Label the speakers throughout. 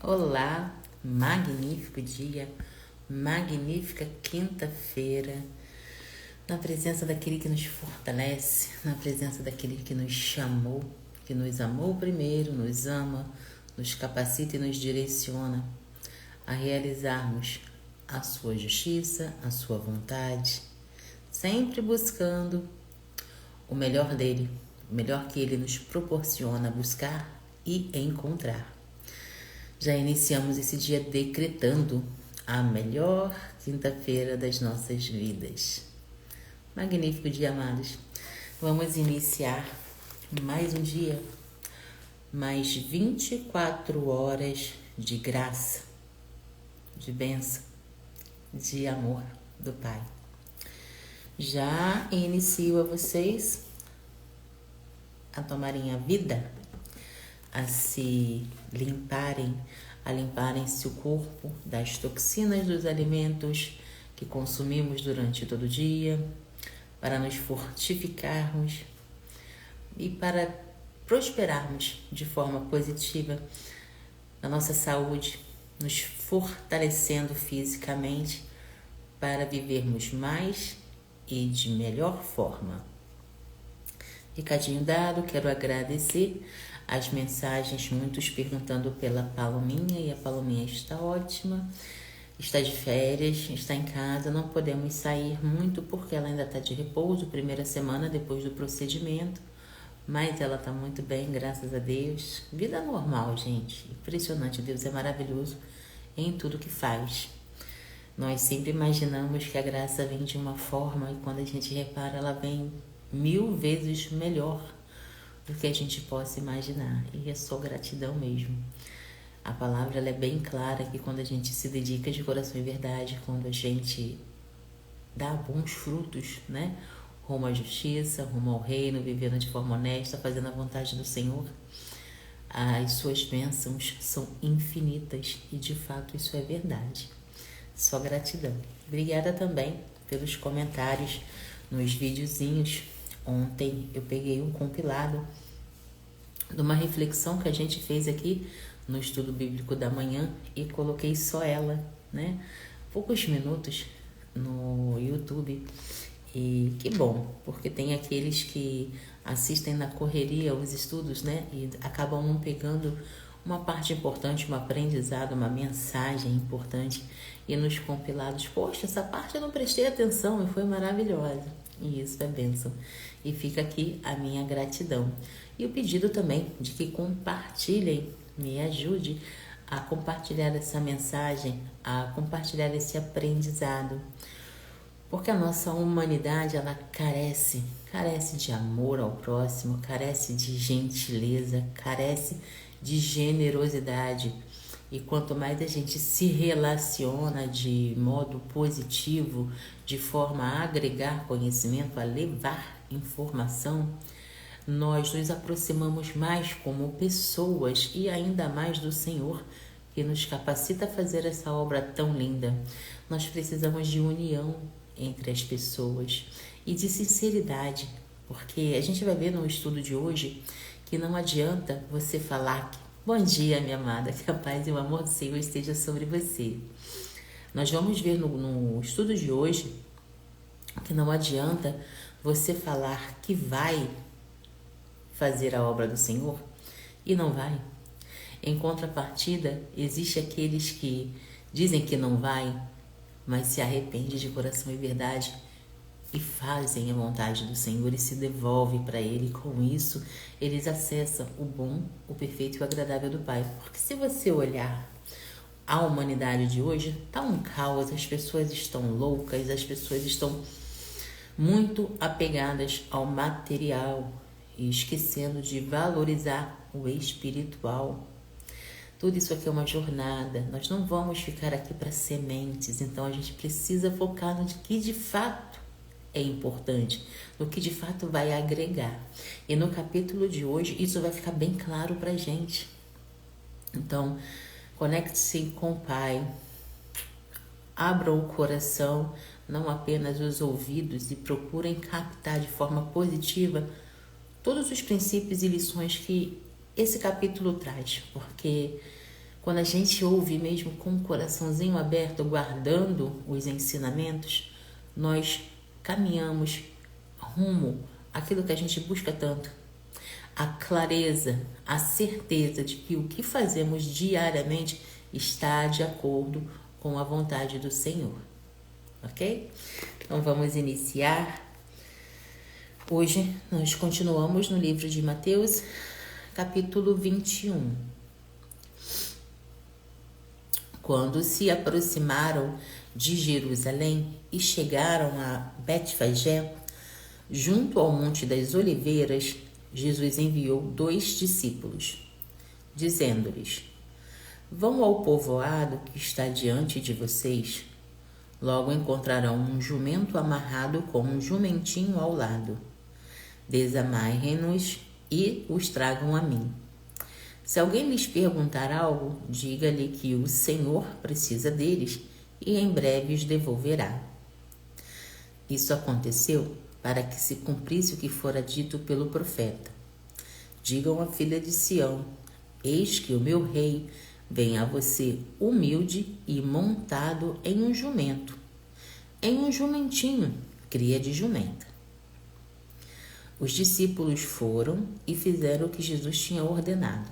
Speaker 1: Olá, magnífico dia, magnífica quinta-feira, na presença daquele que nos fortalece, na presença daquele que nos chamou, que nos amou primeiro, nos ama, nos capacita e nos direciona a realizarmos a sua justiça, a sua vontade, sempre buscando o melhor dele, o melhor que ele nos proporciona buscar e encontrar. Já iniciamos esse dia decretando a melhor quinta-feira das nossas vidas. Magnífico dia, amados. Vamos iniciar mais um dia, mais 24 horas de graça, de bênção, de amor do Pai. Já inicio a vocês a tomarem a vida, a se limparem, a limparem-se o corpo das toxinas dos alimentos que consumimos durante todo o dia, para nos fortificarmos e para prosperarmos de forma positiva na nossa saúde, nos fortalecendo fisicamente para vivermos mais e de melhor forma. Recadinho dado, quero agradecer as mensagens, muitos perguntando pela Palominha, e a Palominha está ótima, está de férias, está em casa, não podemos sair muito porque ela ainda está de repouso, primeira semana depois do procedimento, mas ela está muito bem, graças a Deus. Vida normal, gente, impressionante, Deus é maravilhoso em tudo que faz. Nós sempre imaginamos que a graça vem de uma forma e quando a gente repara, ela vem 1000 vezes melhor do que a gente possa imaginar. E é só gratidão mesmo. A palavra ela é bem clara que quando a gente se dedica de coração e verdade, quando a gente dá bons frutos, né? Rumo à justiça, rumo ao reino, vivendo de forma honesta, fazendo a vontade do Senhor, as suas bênçãos são infinitas e de fato isso é verdade. Só gratidão. Obrigada também pelos comentários nos videozinhos. Ontem eu peguei um compilado de uma reflexão que a gente fez aqui no estudo bíblico da manhã e coloquei só ela, né? Poucos minutos no YouTube. E que bom, porque tem aqueles que assistem na correria os estudos, né? E acabam não pegando uma parte importante, um aprendizado, uma mensagem importante. E nos compilados, poxa, essa parte eu não prestei atenção e foi maravilhosa. E isso é bênção. E fica aqui a minha gratidão. E o pedido também de que compartilhem, me ajude a compartilhar essa mensagem, a compartilhar esse aprendizado. Porque a nossa humanidade, ela carece de amor ao próximo, carece de gentileza, carece de generosidade. E quanto mais a gente se relaciona de modo positivo, de forma a agregar conhecimento, a levar informação, nós nos aproximamos mais como pessoas e ainda mais do Senhor, que nos capacita a fazer essa obra tão linda. Nós precisamos de união entre as pessoas e de sinceridade, porque a gente vai ver no estudo de hoje que não adianta você falar que bom dia, minha amada, que a paz e o amor do Senhor esteja sobre você. Nós vamos ver no estudo de hoje que não adianta você falar que vai fazer a obra do Senhor e não vai. Em contrapartida, existe aqueles que dizem que não vai, mas se arrependem de coração e verdade e fazem a vontade do Senhor e se devolvem para Ele. Com isso, eles acessam o bom, o perfeito e o agradável do Pai. Porque se você olhar a humanidade de hoje, está um caos, as pessoas estão loucas, as pessoas estão muito apegadas ao material e esquecendo de valorizar o espiritual. Tudo isso aqui é uma jornada, nós não vamos ficar aqui para sementes, então a gente precisa focar no que de fato é importante, no que de fato vai agregar. E no capítulo de hoje isso vai ficar bem claro para a gente. Então, conecte-se com o Pai, abra o coração, não apenas os ouvidos, e procurem captar de forma positiva todos os princípios e lições que esse capítulo traz, porque quando a gente ouve mesmo com o coraçãozinho aberto, guardando os ensinamentos, nós caminhamos rumo àquilo que a gente busca tanto. A clareza, a certeza de que o que fazemos diariamente está de acordo com a vontade do Senhor. Ok? Então vamos iniciar. Hoje nós continuamos no livro de Mateus, capítulo 21. Quando se aproximaram de Jerusalém e chegaram a Betfagé, junto ao Monte das Oliveiras, Jesus enviou 2 discípulos, dizendo-lhes: Vão ao povoado que está diante de vocês. Logo encontrarão um jumento amarrado com um jumentinho ao lado. Desamarrem-nos e os tragam a mim. Se alguém lhes perguntar algo, diga-lhe que o Senhor precisa deles e em breve os devolverá. Isso aconteceu para que se cumprisse o que fora dito pelo profeta. Digam à filha de Sião: Eis que o meu rei vem a você humilde e montado em um jumento, em um jumentinho, cria de jumenta. Os discípulos foram e fizeram o que Jesus tinha ordenado.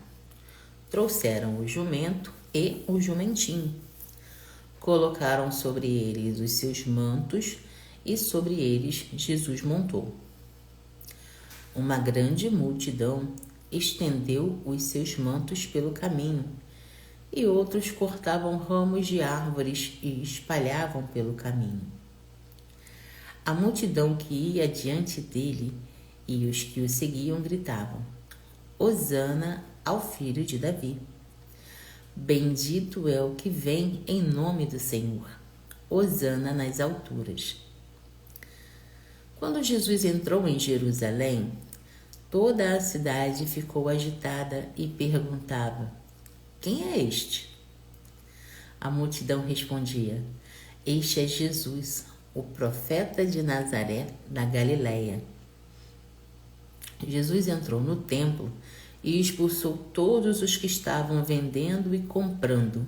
Speaker 1: Trouxeram o jumento e o jumentinho. Colocaram sobre eles os seus mantos e sobre eles Jesus montou. Uma grande multidão estendeu os seus mantos pelo caminho e outros cortavam ramos de árvores e espalhavam pelo caminho. A multidão que ia diante dele e os que o seguiam gritavam: Hosana ao filho de Davi. Bendito é o que vem em nome do Senhor. Hosana nas alturas. Quando Jesus entrou em Jerusalém, toda a cidade ficou agitada e perguntava: Quem é este? A multidão respondia: Este é Jesus, o profeta de Nazaré, da Galileia. Jesus entrou no templo e expulsou todos os que estavam vendendo e comprando.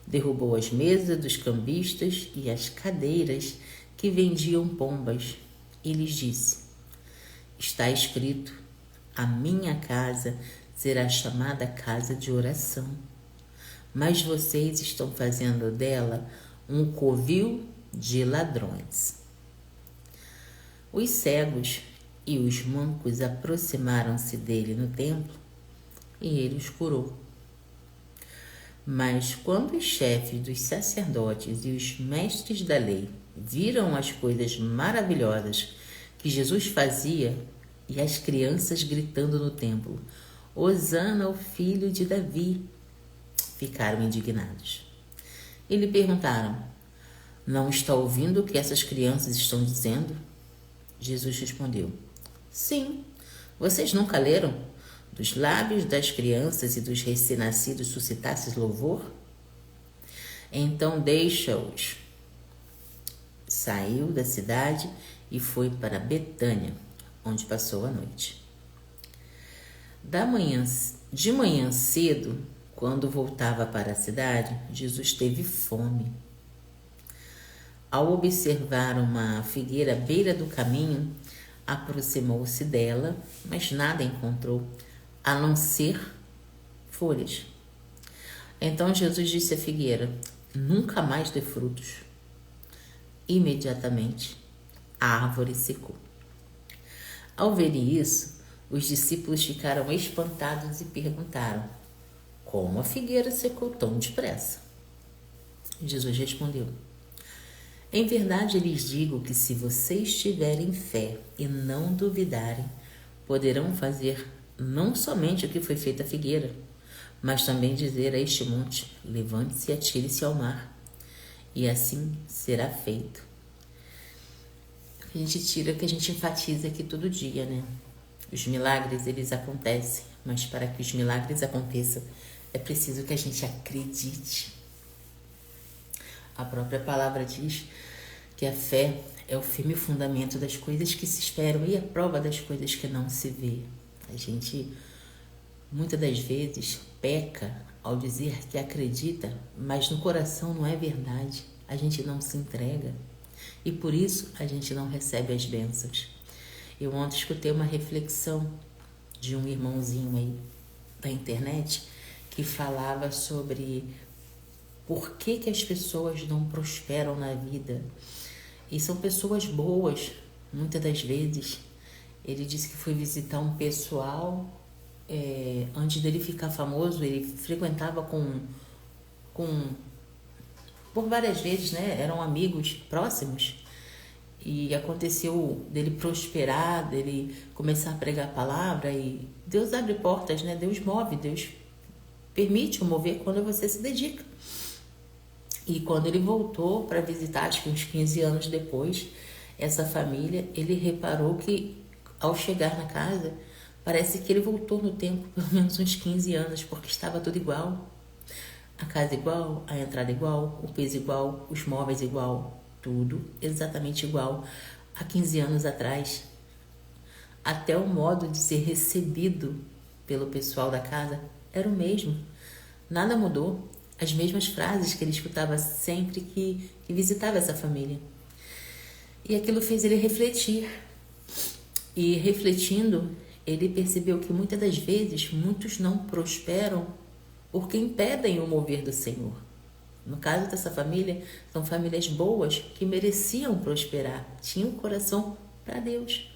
Speaker 1: Derrubou as mesas dos cambistas e as cadeiras que vendiam pombas e lhes disse: Está escrito: a minha casa será chamada casa de oração, mas vocês estão fazendo dela um covil de ladrões. Os cegos e os mancos aproximaram-se dele no templo e ele os curou. Mas quando os chefes dos sacerdotes e os mestres da lei viram as coisas maravilhosas que Jesus fazia e as crianças gritando no templo: Hosana ao filho de Davi, ficaram indignados. E lhe perguntaram: Não está ouvindo o que essas crianças estão dizendo? Jesus respondeu: Sim, vocês nunca leram? Dos lábios das crianças e dos recém-nascidos suscitasses louvor? Então deixa-os. Saiu da cidade e foi para Betânia, onde passou a noite. De manhã cedo, quando voltava para a cidade, Jesus teve fome. Ao observar uma figueira à beira do caminho, aproximou-se dela, mas nada encontrou, a não ser folhas. Então Jesus disse à figueira: Nunca mais dê frutos. Imediatamente, a árvore secou. Ao verem isso, os discípulos ficaram espantados e perguntaram: Como a figueira secou tão depressa? Jesus respondeu: Em verdade lhes digo que se vocês tiverem fé e não duvidarem, poderão fazer não somente o que foi feito à figueira, mas também dizer a este monte: levante-se e atire-se ao mar. E assim será feito. A gente tira o que a gente enfatiza aqui todo dia, né? Os milagres, eles acontecem, mas para que os milagres aconteçam, é preciso que a gente acredite. A própria palavra diz que a fé é o firme fundamento das coisas que se esperam e a prova das coisas que não se vê. A gente, muitas das vezes, peca ao dizer que acredita, mas no coração não é verdade. A gente não se entrega e por isso a gente não recebe as bênçãos. Eu ontem escutei uma reflexão de um irmãozinho aí da internet que falava sobre por que as pessoas não prosperam na vida. E são pessoas boas, muitas das vezes. Ele disse que foi visitar um pessoal, antes dele ficar famoso, ele frequentava por várias vezes, né? Eram amigos próximos. E aconteceu dele prosperar, dele começar a pregar a palavra e Deus abre portas, né? Deus move, Deus permite o mover quando você se dedica. E quando ele voltou para visitar, acho que uns 15 anos depois, essa família, ele reparou que ao chegar na casa, parece que ele voltou no tempo pelo menos uns 15 anos, porque estava tudo igual. A casa igual, a entrada igual, o piso igual, os móveis igual, tudo exatamente igual há 15 anos atrás. Até o modo de ser recebido pelo pessoal da casa era o mesmo. Nada mudou. As mesmas frases que ele escutava sempre que visitava essa família. E aquilo fez ele refletir. E refletindo, ele percebeu que muitas das vezes muitos não prosperam porque impedem o mover do Senhor. No caso dessa família, são famílias boas que mereciam prosperar, tinham um coração para Deus.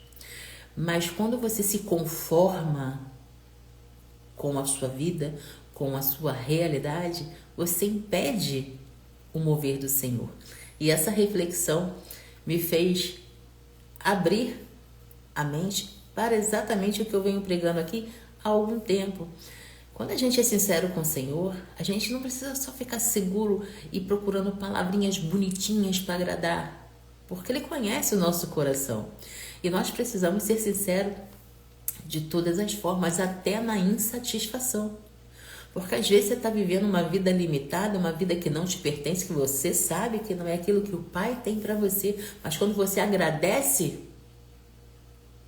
Speaker 1: Mas quando você se conforma com a sua vida, com a sua realidade, você impede o mover do Senhor. E essa reflexão me fez abrir a mente para exatamente o que eu venho pregando aqui há algum tempo. Quando a gente é sincero com o Senhor, a gente não precisa só ficar seguro e procurando palavrinhas bonitinhas para agradar, porque Ele conhece o nosso coração. E nós precisamos ser sinceros de todas as formas, até na insatisfação. Porque às vezes você está vivendo uma vida limitada, uma vida que não te pertence, que você sabe que não é aquilo que o Pai tem para você. Mas quando você agradece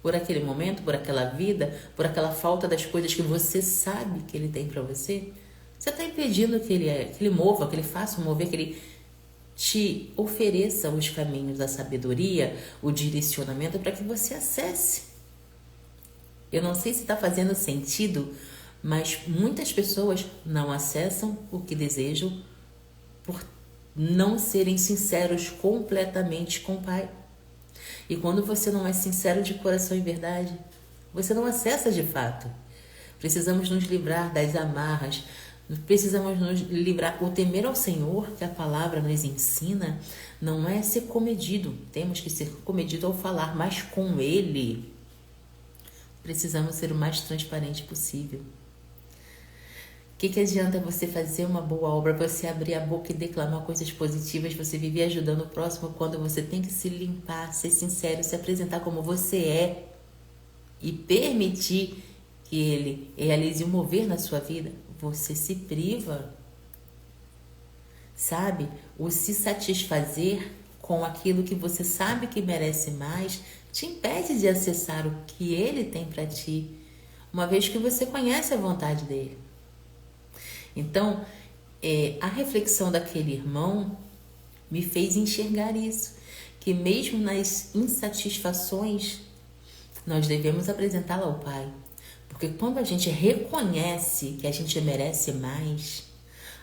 Speaker 1: por aquele momento, por aquela vida, por aquela falta das coisas que você sabe que Ele tem para você, você está impedindo que Ele mova, que Ele faça mover, que Ele te ofereça os caminhos da sabedoria, o direcionamento para que você acesse. Eu não sei se está fazendo sentido, mas muitas pessoas não acessam o que desejam por não serem sinceros completamente com o Pai. E quando você não é sincero de coração e verdade, você não acessa de fato. Precisamos nos livrar das amarras, precisamos nos livrar. O temer ao Senhor, que a palavra nos ensina, não é ser comedido. Temos que ser comedido ao falar, mas com Ele precisamos ser o mais transparente possível. O que adianta você fazer uma boa obra, você abrir a boca e declamar coisas positivas, você viver ajudando o próximo, quando você tem que se limpar, ser sincero, se apresentar como você é e permitir que Ele realize um mover na sua vida? Você se priva, sabe? O se satisfazer com aquilo que você sabe que merece mais te impede de acessar o que Ele tem para ti, uma vez que você conhece a vontade dEle. Então, a reflexão daquele irmão me fez enxergar isso, que mesmo nas insatisfações, nós devemos apresentá-la ao Pai. Porque quando a gente reconhece que a gente merece mais,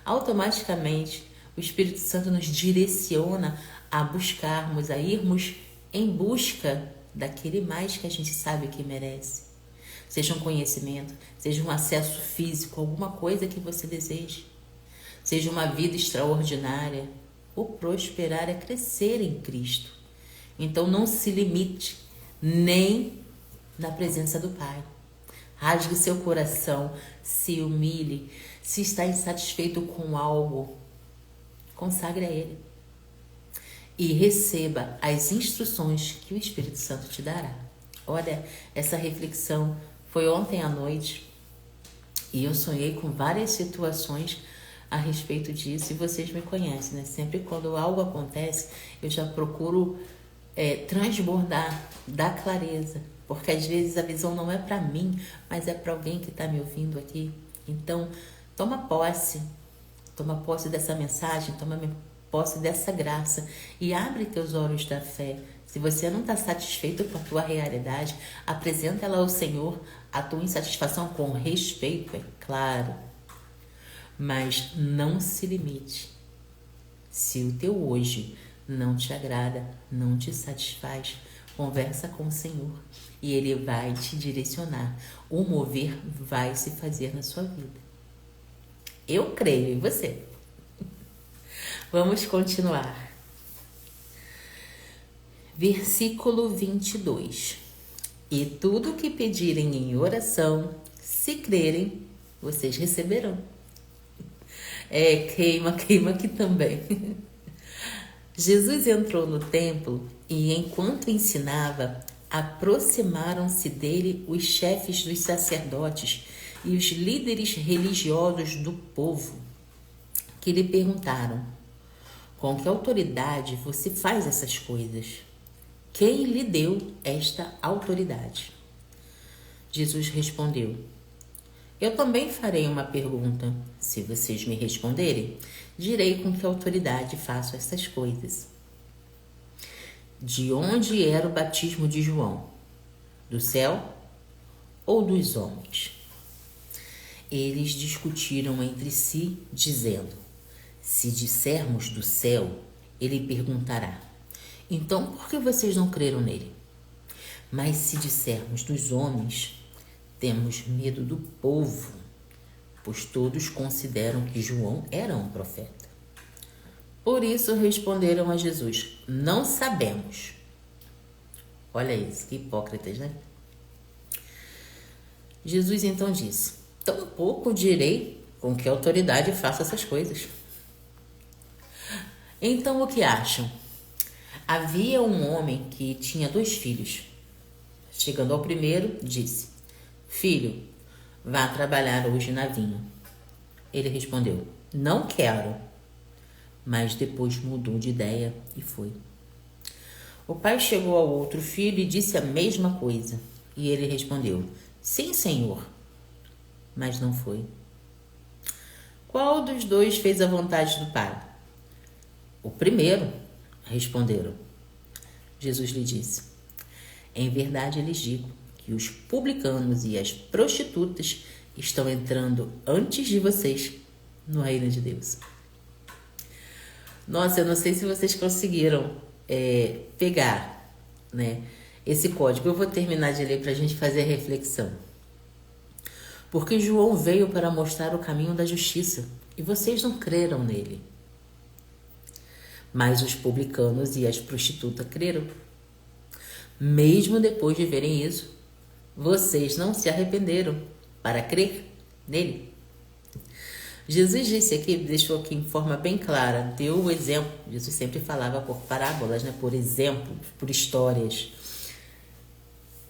Speaker 1: automaticamente o Espírito Santo nos direciona a buscarmos, a irmos em busca daquele mais que a gente sabe que merece. Seja um conhecimento, seja um acesso físico, alguma coisa que você deseje. Seja uma vida extraordinária. O prosperar é crescer em Cristo. Então não se limite nem na presença do Pai. Rasgue seu coração, se humilhe. Se está insatisfeito com algo, consagre a Ele. E receba as instruções que o Espírito Santo te dará. Olha, essa reflexão foi ontem à noite e eu sonhei com várias situações a respeito disso e vocês me conhecem, né? Sempre quando algo acontece, eu já procuro transbordar, dar clareza, porque às vezes a visão não é para mim, mas é para alguém que está me ouvindo aqui. Então, Toma posse. Toma posse dessa mensagem, toma posse dessa graça e abre teus olhos da fé. Se você não está satisfeito com a tua realidade, apresenta ela ao Senhor, a tua insatisfação com respeito, é claro. Mas não se limite. Se o teu hoje não te agrada, não te satisfaz, conversa com o Senhor e Ele vai te direcionar. O mover vai se fazer na sua vida. Eu creio em você. Vamos continuar. Versículo 22. E tudo o que pedirem em oração, se crerem, vocês receberão. Queima aqui também. Jesus entrou no templo e, enquanto ensinava, aproximaram-se dele os chefes dos sacerdotes e os líderes religiosos do povo, que lhe perguntaram: com que autoridade você faz essas coisas? Quem lhe deu esta autoridade? Jesus respondeu: eu também farei uma pergunta. Se vocês me responderem, direi com que autoridade faço essas coisas. De onde era o batismo de João? Do céu ou dos homens? Eles discutiram entre si, dizendo: se dissermos do céu, ele perguntará: então por que vocês não creram nele? Mas se dissermos dos homens, temos medo do povo, pois todos consideram que João era um profeta. Por isso responderam a Jesus: não sabemos. Olha isso, que hipócritas, né? Jesus então disse: tampouco direi com que autoridade faço essas coisas. Então o que acham? Havia um homem que tinha 2 filhos. Chegando ao primeiro, disse: filho, vá trabalhar hoje na vinha. Ele respondeu: não quero. Mas depois mudou de ideia e foi. O pai chegou ao outro filho e disse a mesma coisa. E ele respondeu: sim, senhor. Mas não foi. Qual dos 2 fez a vontade do pai? O primeiro, responderam. Jesus lhe disse: em verdade lhes digo que os publicanos e as prostitutas estão entrando antes de vocês no reino de Deus. Nossa, eu não sei se vocês conseguiram pegar, né, esse código. Eu vou terminar de ler para a gente fazer a reflexão. Porque João veio para mostrar o caminho da justiça e vocês não creram nele. Mas os publicanos e as prostitutas creram. Mesmo depois de verem isso, vocês não se arrependeram para crer nele. Jesus disse aqui, deixou aqui em forma bem clara, deu o exemplo. Jesus sempre falava por parábolas, né? Por exemplos, por histórias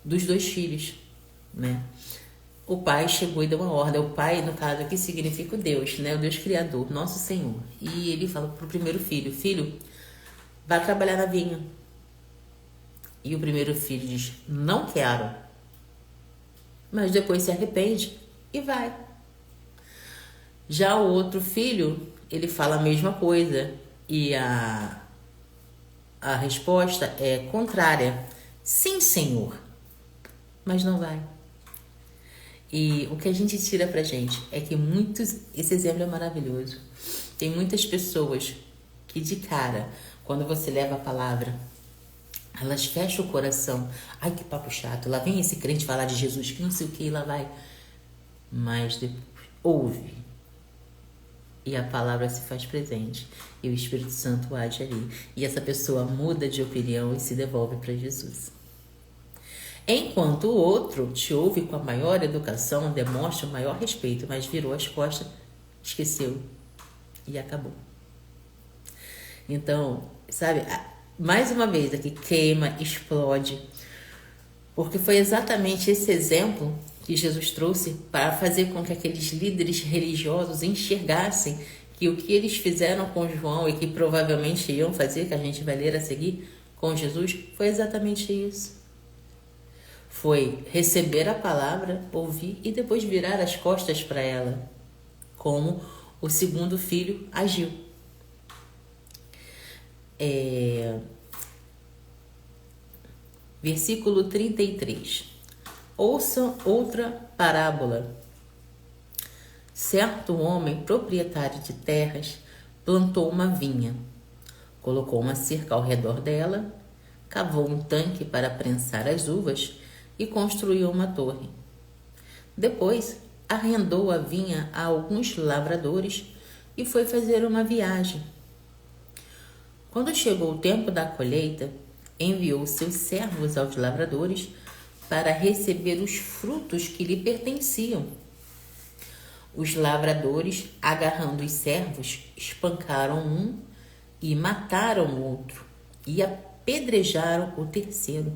Speaker 1: dos 2 filhos, né? O pai chegou e deu uma ordem. O pai, no caso aqui, significa o Deus, né? O Deus Criador, nosso Senhor. E ele fala para o primeiro filho: filho, vá trabalhar na vinha. E o primeiro filho diz: não quero. Mas depois se arrepende e vai. Já o outro filho, ele fala a mesma coisa. E a resposta é contrária: sim, senhor. Mas não vai. E o que a gente tira pra gente é que esse exemplo é maravilhoso. Tem muitas pessoas que de cara, quando você leva a palavra, elas fecham o coração. Ai, que papo chato. Lá vem esse crente falar de Jesus, que não sei o que, lá vai. Mas depois, ouve. E a palavra se faz presente. E o Espírito Santo age ali. E essa pessoa muda de opinião e se devolve para Jesus. Enquanto o outro te ouve com a maior educação, demonstra o maior respeito, mas virou as costas, esqueceu e acabou. Então, sabe, mais uma vez aqui, queima, explode, porque foi exatamente esse exemplo que Jesus trouxe para fazer com que aqueles líderes religiosos enxergassem que o que eles fizeram com João e que provavelmente iam fazer, que a gente vai ler a seguir, com Jesus, foi exatamente isso. Foi receber a palavra, ouvir e depois virar as costas para ela, como o segundo filho agiu. Versículo 33. Ouçam outra parábola. Certo homem, proprietário de terras, plantou uma vinha, colocou uma cerca ao redor dela, cavou um tanque para prensar as uvas e construiu uma torre. Depois, arrendou a vinha a alguns lavradores e foi fazer uma viagem. Quando chegou o tempo da colheita, enviou seus servos aos lavradores para receber os frutos que lhe pertenciam. Os lavradores, agarrando os servos, espancaram um e mataram o outro, e apedrejaram o terceiro.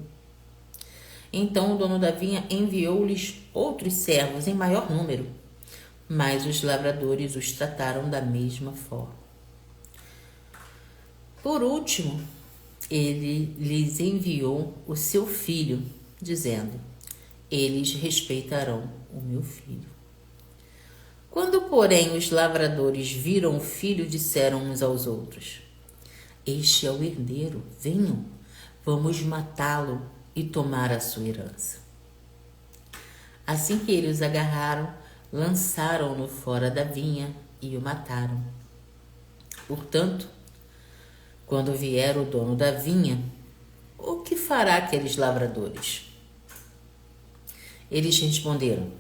Speaker 1: Então o dono da vinha enviou-lhes outros servos em maior número, mas os lavradores os trataram da mesma forma. Por último, ele lhes enviou o seu filho, dizendo: eles respeitarão o meu filho. Quando, porém, os lavradores viram o filho, disseram uns aos outros: este é o herdeiro, venham, vamos matá-lo e tomar a sua herança. Assim que eles o agarraram, lançaram-no fora da vinha e o mataram. Portanto, quando vier o dono da vinha, o que fará aqueles lavradores? Eles responderam: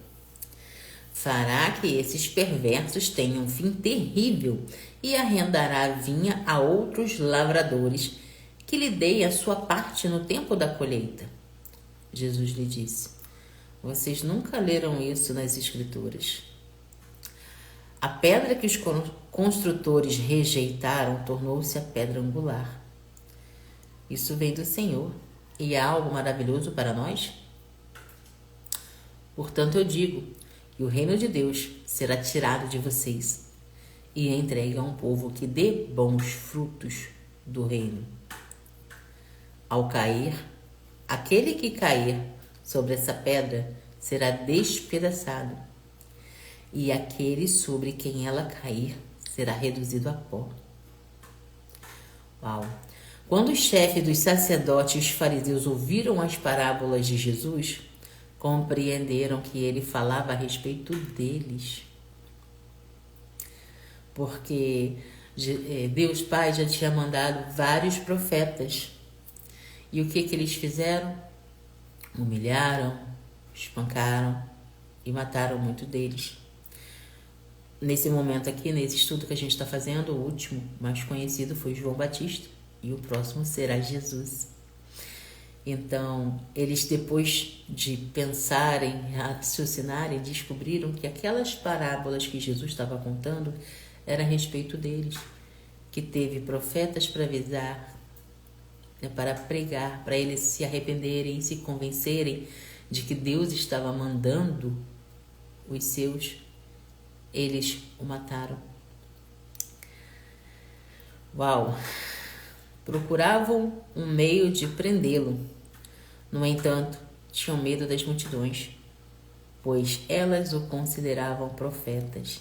Speaker 1: fará que esses perversos tenham um fim terrível e arrendará a vinha a outros lavradores que lhe deem a sua parte no tempo da colheita. Jesus lhe disse: vocês nunca leram isso nas Escrituras. A pedra que os construtores rejeitaram tornou-se a pedra angular. Isso vem do Senhor e é algo maravilhoso para nós? Portanto, eu digo que o reino de Deus será tirado de vocês e entregue a um povo que dê bons frutos do reino. Ao cair, aquele que cair sobre essa pedra será despedaçado, e aquele sobre quem ela cair será reduzido a pó. Uau! Quando os chefes dos sacerdotes e os fariseus ouviram as parábolas de Jesus, compreenderam que ele falava a respeito deles. Porque Deus Pai já tinha mandado vários profetas. E o que eles fizeram? Humilharam, espancaram e mataram muito deles. Nesse momento aqui, nesse estudo que a gente está fazendo, o último mais conhecido foi João Batista e o próximo será Jesus. Então, eles, depois de pensarem, raciocinarem, descobriram que aquelas parábolas que Jesus estava contando era a respeito deles, que teve profetas para avisar, para pregar, para eles se arrependerem e se convencerem de que Deus estava mandando os seus. Eles o mataram. Uau! Procuravam um meio de prendê-lo. No entanto, tinham medo das multidões, pois elas o consideravam profetas.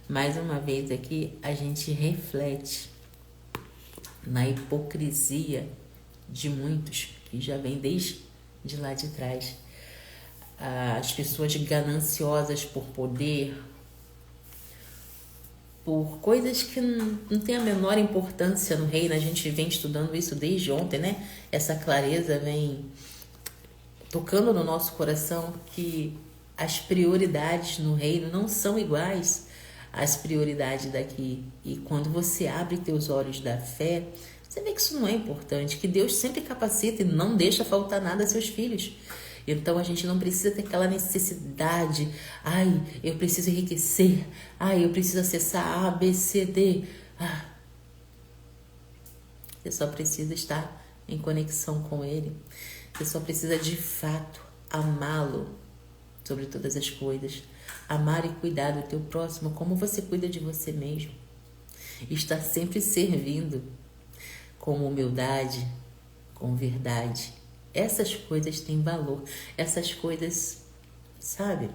Speaker 1: Mais uma vez aqui a gente reflete na hipocrisia de muitos que já vem desde lá de trás. As pessoas gananciosas por poder, por coisas que não têm a menor importância no reino. A gente vem estudando isso desde ontem, né? Essa clareza vem tocando no nosso coração que as prioridades no reino não são iguais às prioridades daqui. E quando você abre teus olhos da fé, você vê que isso não é importante, que Deus sempre capacita e não deixa faltar nada a seus filhos. Então a gente não precisa ter aquela necessidade, eu preciso enriquecer, eu preciso acessar A, B, C, D. Você só precisa estar em conexão com Ele. Você só precisa de fato amá-lo sobre todas as coisas. Amar e cuidar do teu próximo como você cuida de você mesmo. Estar sempre servindo com humildade, com verdade. Essas coisas têm valor. Essas coisas, sabe?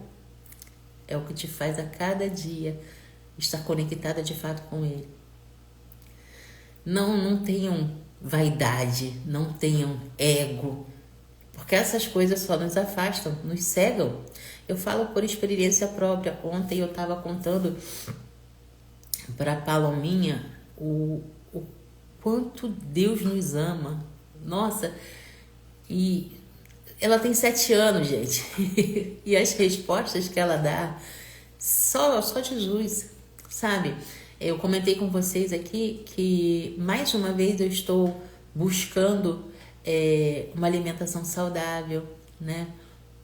Speaker 1: É o que te faz a cada dia estar conectada de fato com Ele. Não tenham vaidade, não tenham ego, porque essas coisas só nos afastam, nos cegam. Eu falo por experiência própria. Ontem eu estava contando para a Palominha o quanto Deus nos ama. Nossa, e ela tem 7 anos, gente. E as respostas que ela dá, só Jesus, sabe? Eu comentei com vocês aqui que mais uma vez eu estou buscando uma alimentação saudável, né?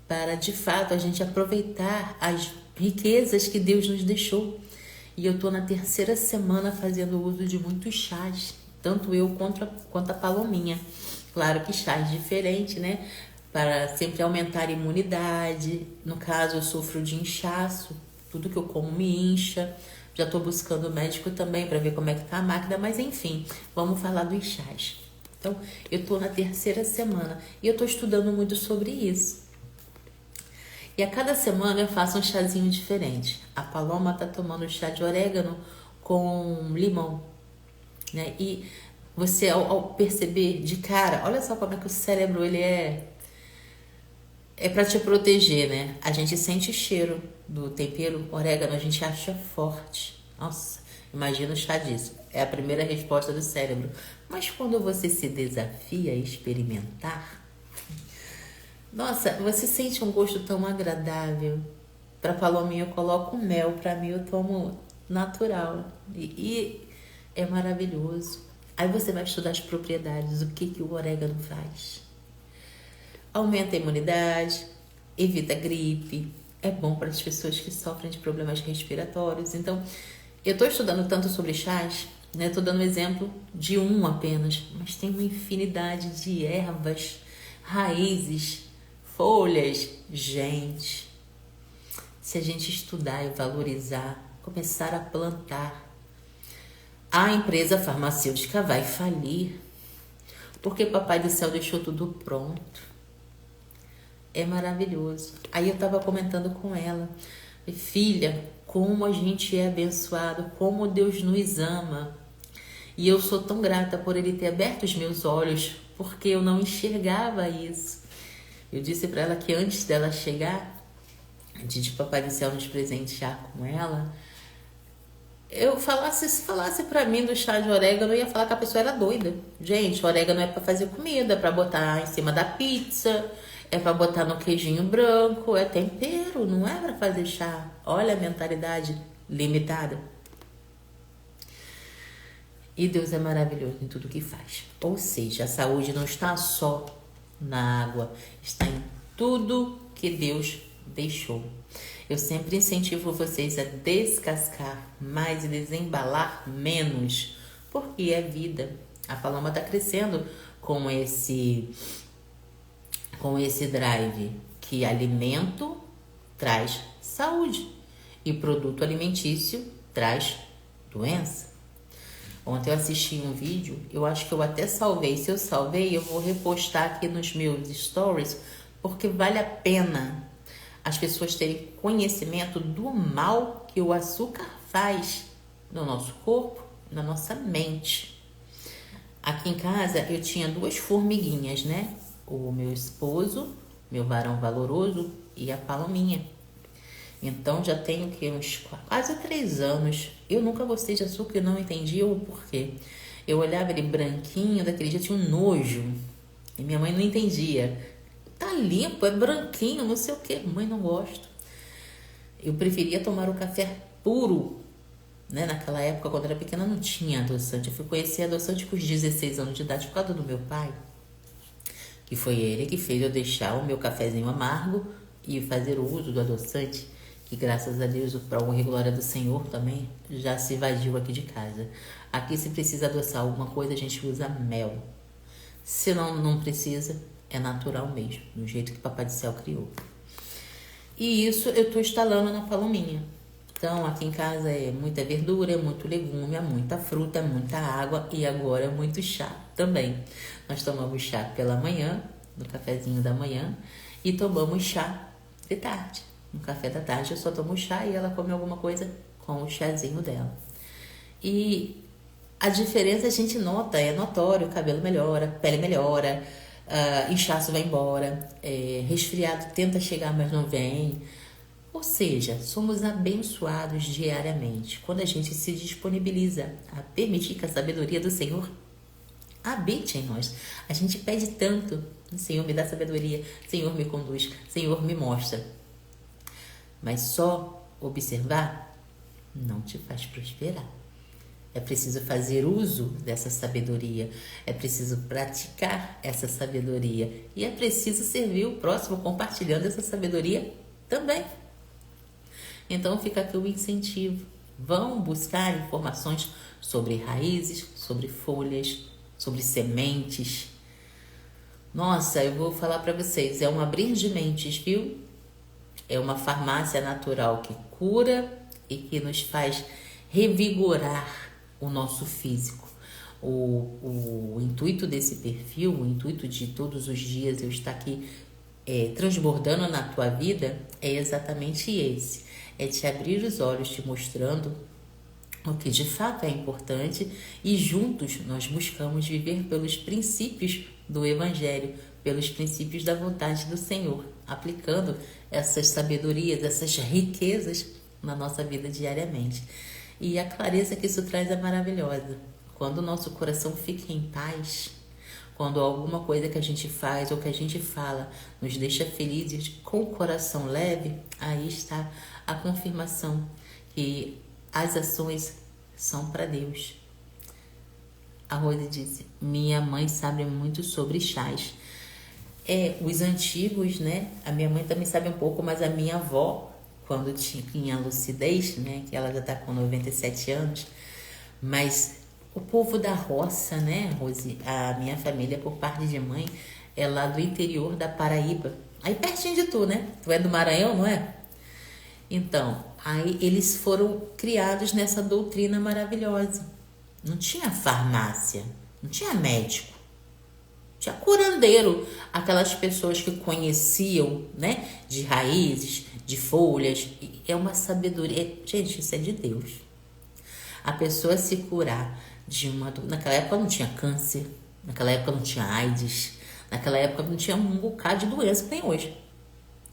Speaker 1: Para de fato a gente aproveitar as riquezas que Deus nos deixou. E eu estou na 3ª semana fazendo uso de muitos chás, tanto eu quanto a Palominha. Claro que chás diferentes, né? Para sempre aumentar a imunidade. No caso, eu sofro de inchaço, tudo que eu como me incha. Já estou buscando o médico também para ver como é que tá a máquina, mas enfim, vamos falar dos chás. Então, eu estou na 3ª semana e eu estou estudando muito sobre isso. E a cada semana eu faço um chazinho diferente. A Paloma está tomando chá de orégano com limão, né? E você, ao perceber de cara, olha só como é que o cérebro ele é para te proteger, né? A gente sente o cheiro do tempero, orégano, a gente acha forte. Nossa, imagina o chá disso. É a primeira resposta do cérebro. Mas quando você se desafia a experimentar, nossa, você sente um gosto tão agradável. Para Palominha eu coloco mel, para mim eu tomo natural. E é maravilhoso. Aí você vai estudar as propriedades, o que o orégano faz. Aumenta a imunidade, evita gripe, é bom para as pessoas que sofrem de problemas respiratórios. Então, eu estou estudando tanto sobre chás, né? Estou dando um exemplo de um apenas, mas tem uma infinidade de ervas, raízes, folhas. Gente, se a gente estudar e valorizar, começar a plantar, a empresa farmacêutica vai falir, porque Papai do Céu deixou tudo pronto. É maravilhoso. Aí eu estava comentando com ela, filha, como a gente é abençoado, como Deus nos ama. E eu sou tão grata por Ele ter aberto os meus olhos, porque eu não enxergava isso. Eu disse para ela que antes dela chegar, antes de Papai do Céu nos presentear com ela, se falasse para mim do chá de orégano, eu ia falar que a pessoa era doida. Gente, orégano é para fazer comida, para botar em cima da pizza, é para botar no queijinho branco, é tempero, não é para fazer chá. Olha a mentalidade limitada. E Deus é maravilhoso em tudo que faz. Ou seja, a saúde não está só na água, está em tudo que Deus deixou. Eu sempre incentivo vocês a descascar mais e desembalar menos, porque é vida. A Paloma está crescendo com esse drive que alimento traz saúde e produto alimentício traz doença. Ontem eu assisti um vídeo, eu acho que eu até salvei. Se eu salvei, eu vou repostar aqui nos meus stories, porque vale a pena as pessoas terem conhecimento do mal que o açúcar faz no nosso corpo, na nossa mente. Aqui em casa eu tinha 2 formiguinhas, né? O meu esposo, meu varão valoroso e a Palominha. Então já tenho que uns quase 3 anos. Eu nunca gostei de açúcar e não entendia o porquê. Eu olhava ele branquinho, daquele jeito, tinha um nojo. E minha mãe não entendia. Tá limpo, é branquinho, não sei o que. Mãe, não gosto. Eu preferia tomar o café puro, né? Naquela época, quando eu era pequena, não tinha adoçante. Eu fui conhecer adoçante com os 16 anos de idade por causa do meu pai, que foi ele que fez eu deixar o meu cafezinho amargo e fazer o uso do adoçante, que graças a Deus, para a honra e glória do Senhor também, já se evadiu aqui de casa. Aqui, se precisa adoçar alguma coisa, a gente usa mel. Se não precisa, é natural mesmo, do jeito que Papai do Céu criou. E isso eu estou instalando na Palominha. Então, aqui em casa é muita verdura, é muito legume, é muita fruta, é muita água e agora é muito chá também. Nós tomamos chá pela manhã, no cafezinho da manhã, e tomamos chá de tarde. No café da tarde eu só tomo chá e ela come alguma coisa com o chazinho dela. E a diferença a gente nota, é notório, o cabelo melhora, pele melhora, inchaço vai embora, resfriado tenta chegar, mas não vem. Ou seja, somos abençoados diariamente quando a gente se disponibiliza a permitir que a sabedoria do Senhor habite em nós. A gente pede tanto: Senhor, me dá sabedoria, Senhor, me conduz, Senhor, me mostra. Mas só observar não te faz prosperar. É preciso fazer uso dessa sabedoria, é preciso praticar essa sabedoria e é preciso servir o próximo compartilhando essa sabedoria também. Então fica aqui o incentivo. Vão buscar informações sobre raízes, sobre folhas, sobre sementes. Nossa, eu vou falar para vocês, é um abrir de mentes, viu? É uma farmácia natural que cura e que nos faz revigorar o nosso físico. O intuito desse perfil, o intuito de todos os dias eu estar aqui transbordando na tua vida é exatamente esse. É te abrir os olhos, te mostrando o que de fato é importante e juntos nós buscamos viver pelos princípios do Evangelho, pelos princípios da vontade do Senhor, aplicando essas sabedorias, essas riquezas na nossa vida diariamente. E a clareza que isso traz é maravilhosa. Quando o nosso coração fica em paz, quando alguma coisa que a gente faz ou que a gente fala nos deixa felizes, com o coração leve, aí está a confirmação que as ações são para Deus. A Rose disse: minha mãe sabe muito sobre chás. Os antigos, né? A minha mãe também sabe um pouco, mas a minha avó, quando tinha lucidez, né? Que ela já está com 97 anos, mas o povo da roça, né, Rose? A minha família, por parte de mãe, é lá do interior da Paraíba. Aí pertinho de tu, né? Tu é do Maranhão, não é? Então, aí eles foram criados nessa doutrina maravilhosa. Não tinha farmácia, não tinha médico. Tinha curandeiro, aquelas pessoas que conheciam, né, de raízes, de folhas. É uma sabedoria. Gente, isso é de Deus. A pessoa se curar de uma... Naquela época não tinha câncer, naquela época não tinha AIDS, naquela época não tinha um bocado de doença que tem hoje.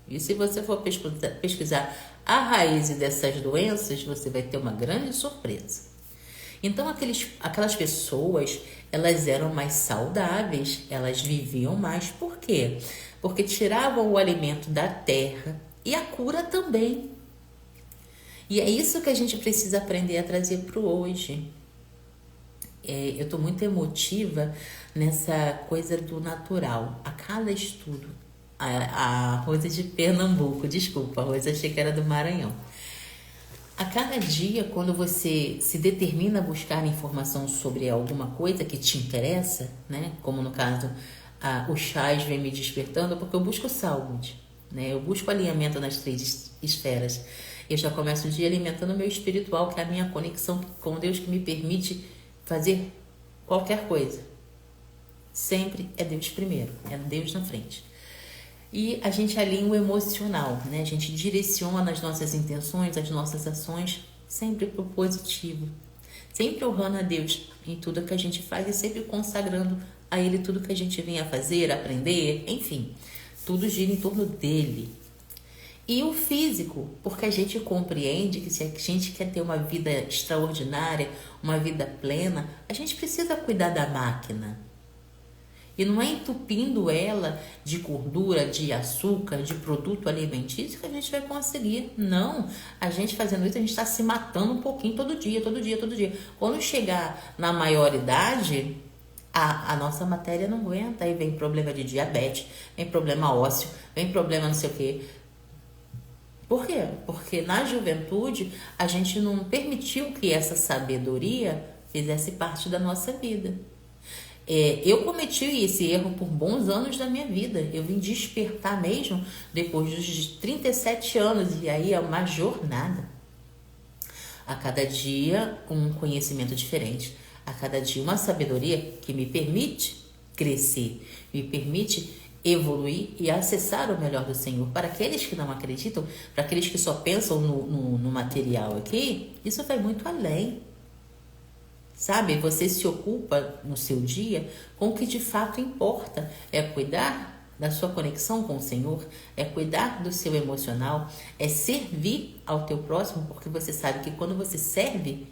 Speaker 1: E se você for pesquisar a raiz dessas doenças, você vai ter uma grande surpresa. Então, aquelas pessoas, elas eram mais saudáveis, elas viviam mais. Por quê? Porque tiravam o alimento da terra e a cura também. E é isso que a gente precisa aprender a trazer para o hoje. Eu estou muito emotiva nessa coisa do natural. A cada estudo, a Rosa de Pernambuco, desculpa, a Rosa achei que era do Maranhão. A cada dia, quando você se determina a buscar informação sobre alguma coisa que te interessa, né? Como no caso, o chás vem me despertando, porque eu busco saúde, né? Eu busco alinhamento nas 3 esferas. Eu já começo o dia alimentando o meu espiritual, que é a minha conexão com Deus, que me permite fazer qualquer coisa. Sempre é Deus primeiro, é Deus na frente. E a gente alinha o emocional, né? A gente direciona as nossas intenções, as nossas ações, sempre para o positivo. Sempre honrando a Deus em tudo que a gente faz e sempre consagrando a Ele tudo que a gente vem a fazer, aprender, enfim. Tudo gira em torno dEle. E o físico, porque a gente compreende que se a gente quer ter uma vida extraordinária, uma vida plena, a gente precisa cuidar da máquina. E não é entupindo ela de gordura, de açúcar, de produto alimentício que a gente vai conseguir. Não, a gente fazendo isso, a gente está se matando um pouquinho todo dia. Quando chegar na maioridade, a nossa matéria não aguenta. Aí vem problema de diabetes, vem problema ósseo, vem problema não sei o quê. Por quê? Porque na juventude a gente não permitiu que essa sabedoria fizesse parte da nossa vida. Eu cometi esse erro por bons anos da minha vida. Eu vim despertar mesmo depois dos 37 anos. E aí é uma jornada. A cada dia um conhecimento diferente. A cada dia uma sabedoria que me permite crescer. Me permite evoluir e acessar o melhor do Senhor. Para aqueles que não acreditam, para aqueles que só pensam no material aqui, isso vai muito além. Sabe, você se ocupa no seu dia com o que de fato importa. É cuidar da sua conexão com o Senhor, é cuidar do seu emocional, é servir ao teu próximo, porque você sabe que quando você serve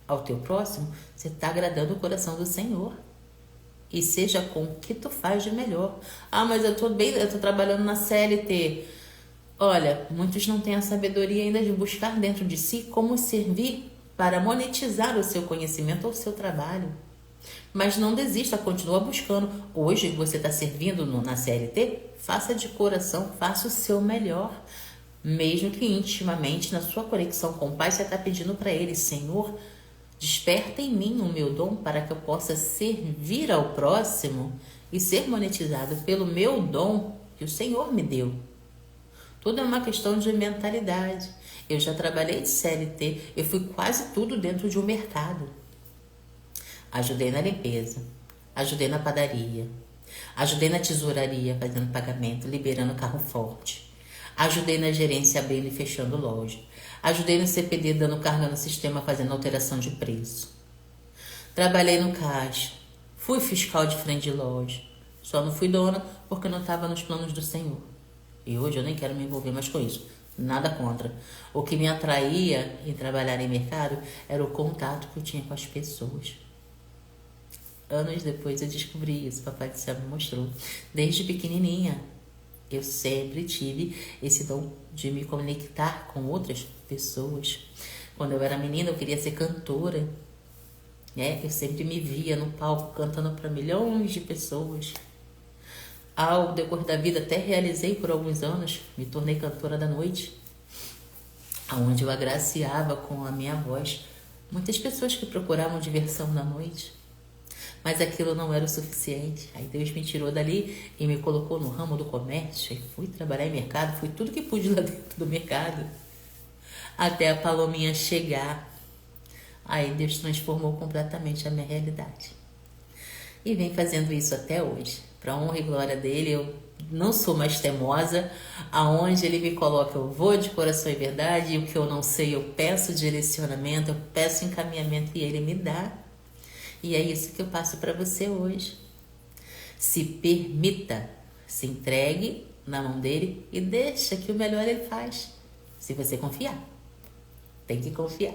Speaker 1: ao teu próximo, você está agradando o coração do Senhor. E seja com o que tu faz de melhor. Ah, mas eu tô trabalhando na CLT. Olha, muitos não têm a sabedoria ainda de buscar dentro de si como servir para monetizar o seu conhecimento ou o seu trabalho. Mas não desista, continua buscando. Hoje você está servindo na CLT, faça de coração, faça o seu melhor. Mesmo que intimamente, na sua conexão com o Pai, você está pedindo para Ele, Senhor, desperta em mim o meu dom para que eu possa servir ao próximo e ser monetizado pelo meu dom que o Senhor me deu. Tudo é uma questão de mentalidade. Eu já trabalhei de CLT, eu fui quase tudo dentro de um mercado. Ajudei na limpeza, ajudei na padaria, ajudei na tesouraria fazendo pagamento, liberando carro forte. Ajudei na gerência abrindo e fechando loja. Ajudei no CPD dando carga no sistema fazendo alteração de preço. Trabalhei no caixa. Fui fiscal de frente de loja. Só não fui dona porque não estava nos planos do Senhor. E hoje eu nem quero me envolver mais com isso. Nada contra. O que me atraía em trabalhar em mercado era o contato que eu tinha com as pessoas. Anos depois eu descobri isso. Papai do Céu me mostrou. Desde pequenininha. Eu sempre tive esse dom de me conectar com outras pessoas. Quando eu era menina, eu queria ser cantora. Eu sempre me via no palco cantando para milhões de pessoas. Ao decorrer da vida, até realizei por alguns anos, me tornei cantora da noite, onde eu agraciava com a minha voz muitas pessoas que procuravam diversão na noite. Mas aquilo não era o suficiente. Aí Deus me tirou dali e me colocou no ramo do comércio. E fui trabalhar em mercado, fui tudo que pude lá dentro do mercado. Até a Palominha chegar. Aí Deus transformou completamente a minha realidade. E vem fazendo isso até hoje. Para honra e glória dele, eu não sou mais teimosa. Aonde ele me coloca, eu vou de coração e verdade. E o que eu não sei, eu peço direcionamento, eu peço encaminhamento e ele me dá. E é isso que eu passo para você hoje. Se permita, se entregue na mão dele e deixa que o melhor ele faz. Se você confiar. Tem que confiar.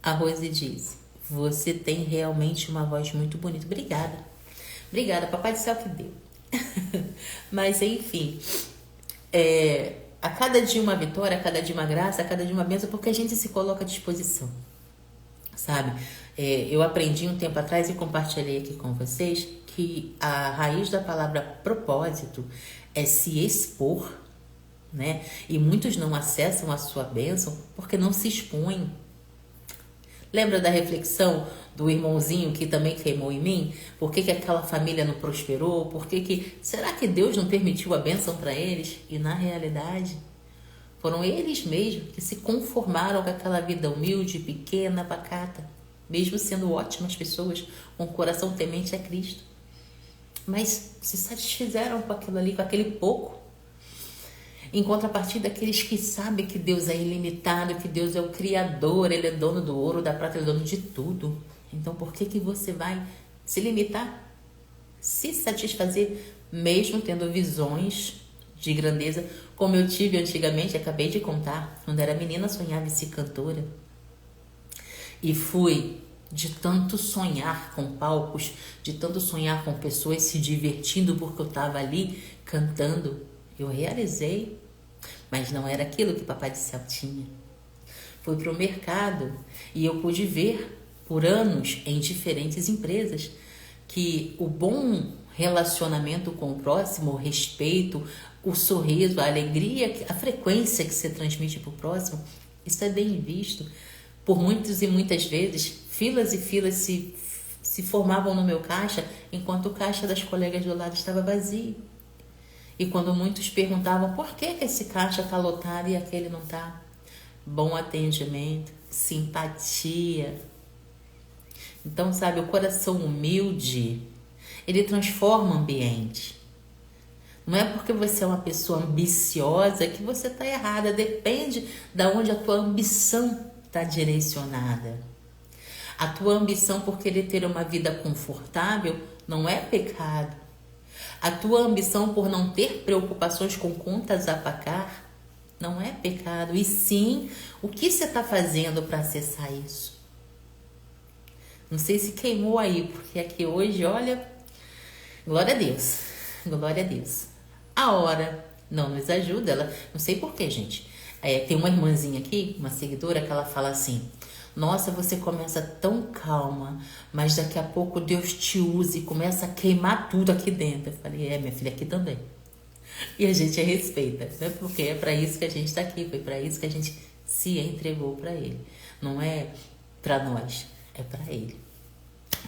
Speaker 1: A Rose diz, você tem realmente uma voz muito bonita. Obrigada. Obrigada, Papai do Céu que deu. Mas enfim, a cada dia uma vitória, a cada dia uma graça, a cada dia uma bênção, porque a gente se coloca à disposição. Sabe? Eu aprendi um tempo atrás e compartilhei aqui com vocês que a raiz da palavra propósito é se expor, né? E muitos não acessam a sua bênção porque não se expõem. Lembra da reflexão do irmãozinho que também queimou em mim? Por que aquela família não prosperou? Será que Deus não permitiu a bênção para eles? E na realidade, foram eles mesmos que se conformaram com aquela vida humilde, pequena, pacata, mesmo sendo ótimas pessoas, com o coração temente a Cristo. Mas se satisfizeram com aquilo ali, com aquele pouco. Em contrapartida, aqueles que sabem que Deus é ilimitado, que Deus é o Criador, Ele é dono do ouro, da prata, Ele é dono de tudo. Então, por que você vai se limitar? Se satisfazer, mesmo tendo visões de grandeza, como eu tive antigamente, acabei de contar, quando era menina, sonhava em ser cantora. E fui de tanto sonhar com palcos, de tanto sonhar com pessoas se divertindo porque eu estava ali cantando. Eu realizei, mas não era aquilo que Papai do Céu tinha. Fui para o mercado e eu pude ver por anos em diferentes empresas que o bom relacionamento com o próximo, o respeito, o sorriso, a alegria, a frequência que você transmite para o próximo, isso é bem visto. Por muitos e muitas vezes, filas e filas se formavam no meu caixa, enquanto o caixa das colegas do lado estava vazio. E quando muitos perguntavam por que esse caixa está lotado e aquele não está, bom atendimento, simpatia. Então, sabe, o coração humilde, ele transforma o ambiente. Não é porque você é uma pessoa ambiciosa que você está errada. Depende de onde a tua ambição está direcionada. A tua ambição por querer ter uma vida confortável não é pecado. A tua ambição por não ter preocupações com contas a pagar não é pecado. E sim, o que você está fazendo para acessar isso? Não sei se queimou aí, porque aqui hoje, olha, glória a Deus, glória a Deus. A hora não nos ajuda, ela, não sei porquê, gente. Tem uma irmãzinha aqui, uma seguidora, que ela fala assim: nossa, você começa tão calma, mas daqui a pouco Deus te usa e começa a queimar tudo aqui dentro. Eu falei, minha filha, aqui também. E a gente respeita, né? Porque é para isso que a gente está aqui, foi para isso que a gente se entregou para Ele. Não é para nós, é para Ele.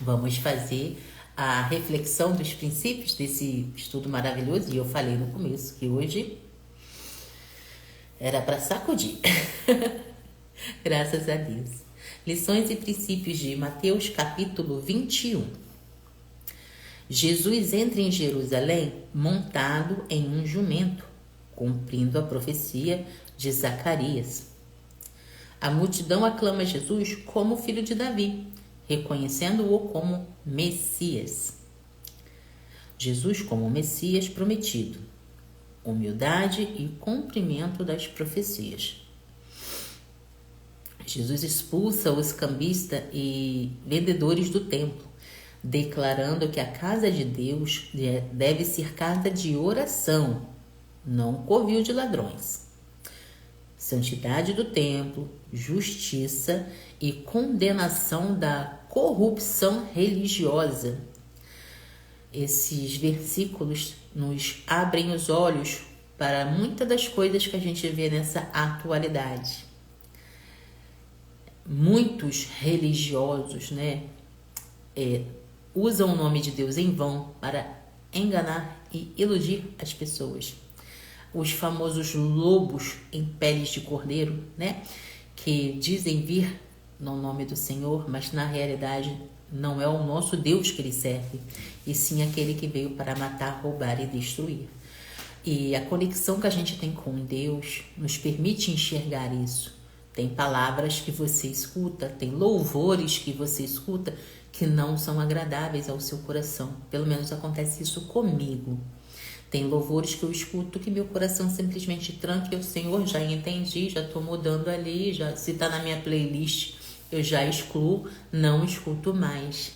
Speaker 1: Vamos fazer a reflexão dos princípios desse estudo maravilhoso. E eu falei no começo que hoje era para sacudir. Graças a Deus. Lições e princípios de Mateus capítulo 21. Jesus entra em Jerusalém montado em um jumento, cumprindo a profecia de Zacarias. A multidão aclama Jesus como filho de Davi, reconhecendo-o como Messias. Jesus como Messias prometido, humildade e cumprimento das profecias. Jesus expulsa os cambistas e vendedores do templo, declarando que a casa de Deus deve ser casa de oração, não covil de ladrões. Santidade do templo, justiça e condenação da corrupção religiosa. Esses versículos nos abrem os olhos para muitas das coisas que a gente vê nessa atualidade. Muitos religiosos, usam o nome de Deus em vão para enganar e iludir as pessoas. Os famosos lobos em peles de cordeiro, que dizem vir no nome do Senhor, mas na realidade não é o nosso Deus que ele serve, e sim aquele que veio para matar, roubar e destruir. E a conexão que a gente tem com Deus nos permite enxergar isso. Tem palavras que você escuta, tem louvores que você escuta que não são agradáveis ao seu coração. Pelo menos acontece isso comigo. Tem louvores que eu escuto que meu coração simplesmente tranca e o Senhor, já entendi, já estou mudando ali, já, se está na minha playlist, eu já excluo, não escuto mais.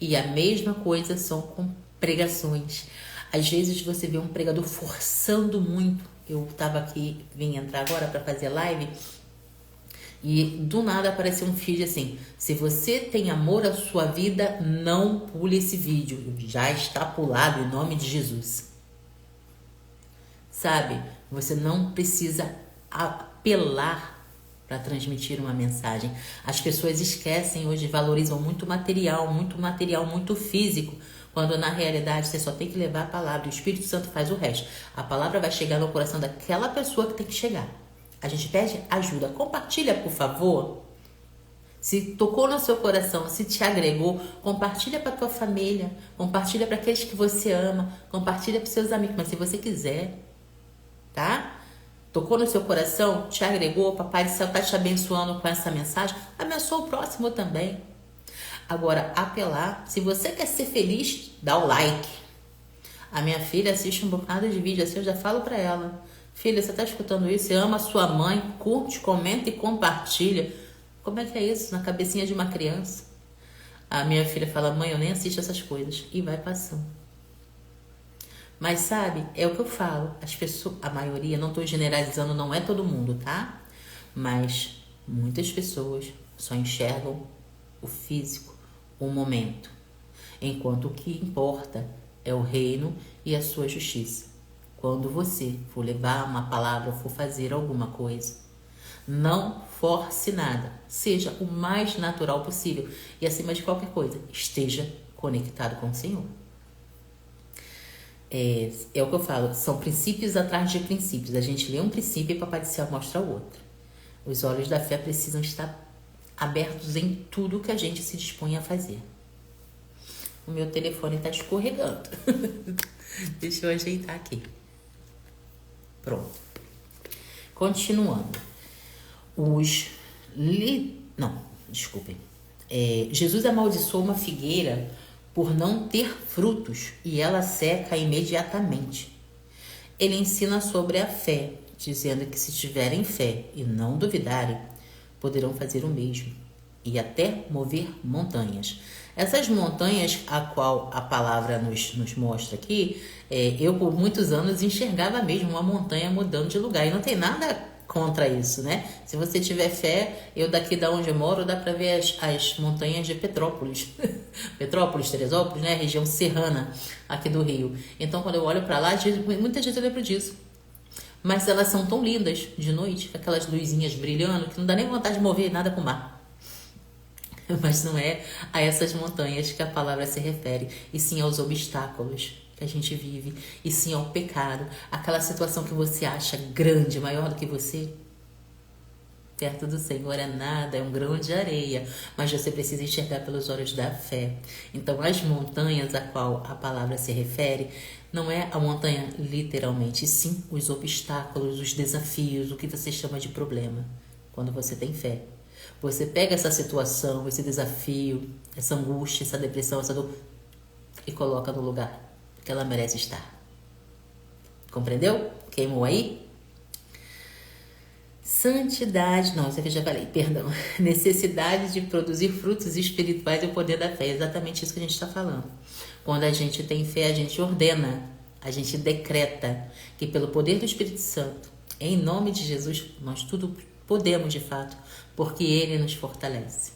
Speaker 1: E a mesma coisa são com pregações. Às vezes você vê um pregador forçando muito. Eu estava aqui, vim entrar agora para fazer live, e do nada apareceu um feed assim: se você tem amor à sua vida, não pule esse vídeo. Já está pulado em nome de Jesus. Sabe? Você não precisa apelar para transmitir uma mensagem. As pessoas esquecem hoje, valorizam muito material, muito físico, quando na realidade você só tem que levar a palavra e o Espírito Santo faz o resto. A palavra vai chegar no coração daquela pessoa que tem que chegar. A gente pede ajuda. Compartilha, por favor. Se tocou no seu coração, se te agregou, compartilha para a tua família, compartilha para aqueles que você ama, compartilha para os seus amigos. Mas se você quiser, tá? Tocou no seu coração, te agregou, Papai do Céu está te abençoando com essa mensagem, abençoa o próximo também. Agora, apelar, se você quer ser feliz, dá o like. A minha filha assiste um bocado de vídeo assim, eu já falo para ela: filha, você está escutando isso? Você ama a sua mãe? Curte, comenta e compartilha. Como é que é isso? Na cabecinha de uma criança. A minha filha fala: mãe, eu nem assisto essas coisas. E vai passando. Mas sabe, é o que eu falo. As pessoas, a maioria, não estou generalizando, não é todo mundo, tá? Mas muitas pessoas só enxergam o físico, o momento. Enquanto o que importa é o reino e a sua justiça. Quando você for levar uma palavra, for fazer alguma coisa, não force nada. Seja o mais natural possível. E acima de qualquer coisa, esteja conectado com o Senhor. É o que eu falo, são princípios atrás de princípios. A gente lê um princípio e Papai do Céu mostra o outro. Os olhos da fé precisam estar abertos em tudo que a gente se dispõe a fazer. O meu telefone está escorregando. Deixa eu ajeitar aqui. Pronto. Continuando. Jesus amaldiçoou uma figueira por não ter frutos e ela seca imediatamente. Ele ensina sobre a fé, dizendo que se tiverem fé e não duvidarem, poderão fazer o mesmo e até mover montanhas. Essas montanhas a qual a palavra nos mostra aqui, eu por muitos anos enxergava mesmo uma montanha mudando de lugar. E não tem nada contra isso, né? Se você tiver fé, eu daqui da onde eu moro, dá para ver as montanhas de Petrópolis. Petrópolis, Teresópolis, né? Região serrana aqui do Rio. Então, quando eu olho para lá, muitas vezes eu lembro disso. Mas elas são tão lindas de noite, com aquelas luzinhas brilhando, que não dá nem vontade de mover nada pro mar. Mas não é a essas montanhas que a palavra se refere, e sim aos obstáculos que a gente vive, e sim ao pecado, aquela situação que você acha grande, maior do que você. Perto do Senhor é nada, é um grão de areia, mas você precisa enxergar pelos olhos da fé. Então, as montanhas a qual a palavra se refere, não é a montanha literalmente, sim os obstáculos, os desafios, o que você chama de problema, quando você tem fé. Você pega essa situação, esse desafio, essa angústia, essa depressão, essa dor e coloca no lugar que ela merece estar. Compreendeu? Queimou aí? Santidade, não, isso aqui eu já falei, perdão. Necessidade de produzir frutos espirituais e o poder da fé. É exatamente isso que a gente está falando. Quando a gente tem fé, a gente ordena, a gente decreta que pelo poder do Espírito Santo, em nome de Jesus, nós tudo podemos de fato, porque Ele nos fortalece.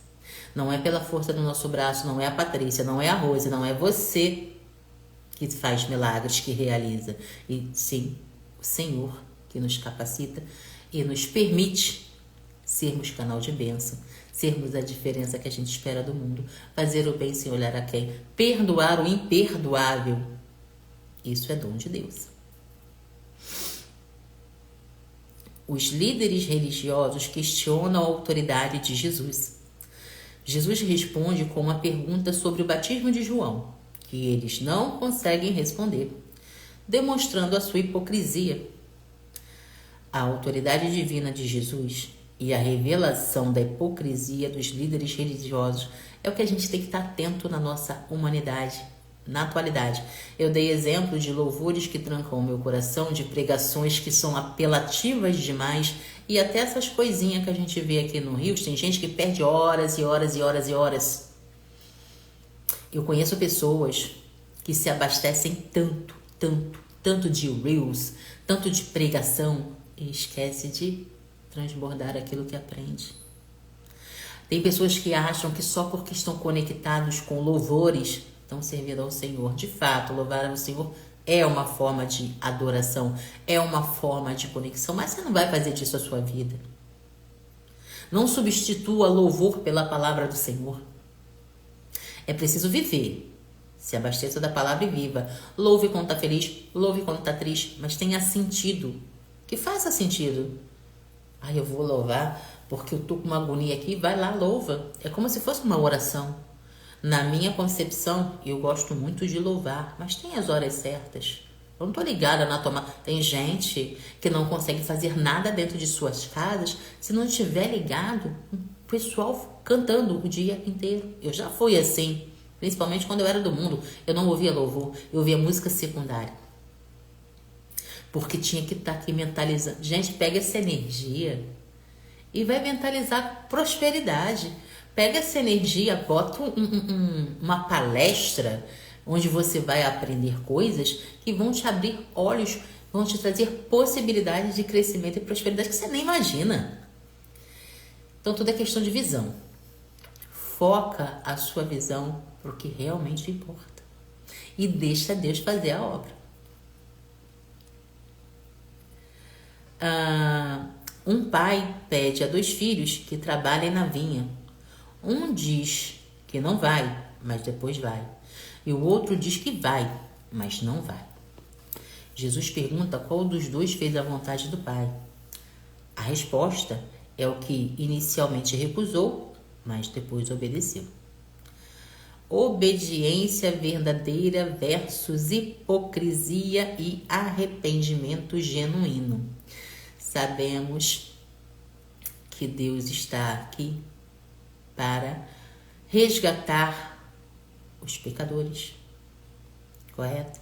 Speaker 1: Não é pela força do nosso braço, não é a Patrícia, não é a Rose, não é você que faz milagres, que realiza. E sim, o Senhor que nos capacita e nos permite sermos canal de bênção, sermos a diferença que a gente espera do mundo, fazer o bem sem olhar a quem, perdoar o imperdoável. Isso é dom de Deus. Os líderes religiosos questionam a autoridade de Jesus. Jesus responde com uma pergunta sobre o batismo de João, que eles não conseguem responder, demonstrando a sua hipocrisia. A autoridade divina de Jesus e a revelação da hipocrisia dos líderes religiosos é o que a gente tem que estar atento na nossa humanidade, na atualidade. Eu dei exemplo de louvores que trancam o meu coração, de pregações que são apelativas demais e até essas coisinhas que a gente vê aqui no Rio. Tem gente que perde horas e horas e horas e horas. Eu conheço pessoas que se abastecem tanto de reels, tanto de pregação e esquece de transbordar aquilo que aprende. Tem pessoas que acham que só porque estão conectados com louvores estão servindo ao Senhor. De fato, louvar ao Senhor é uma forma de adoração, é uma forma de conexão, mas você não vai fazer disso a sua vida. Não substitua louvor pela palavra do Senhor. É preciso viver. Se abasteça da palavra e viva. Louve quando está feliz, louve quando está triste, mas tenha sentido. Que faça sentido. Eu vou louvar porque eu tô com uma agonia aqui. Vai lá, louva. É como se fosse uma oração. Na minha concepção, eu gosto muito de louvar, mas tem as horas certas. Eu não tô ligada na tomada. Tem gente que não consegue fazer nada dentro de suas casas se não estiver ligado o pessoal cantando o dia inteiro. Eu já fui assim, principalmente quando eu era do mundo. Eu não ouvia louvor, eu ouvia música secundária. Porque tinha que estar aqui mentalizando. Gente, pega essa energia e vai mentalizar prosperidade. Pega essa energia, bota uma palestra onde você vai aprender coisas que vão te abrir olhos, vão te trazer possibilidades de crescimento e prosperidade que você nem imagina. Então, tudo é questão de visão. Foca a sua visão para o que realmente importa. E deixa Deus fazer a obra. Um pai pede a 2 filhos que trabalhem na vinha. Um diz que não vai, mas depois vai. E o outro diz que vai, mas não vai. Jesus pergunta qual dos 2 fez a vontade do Pai. A resposta é o que inicialmente recusou, mas depois obedeceu. obediência verdadeira versus hipocrisia e arrependimento genuíno. Sabemos que Deus está aqui para resgatar os pecadores, correto?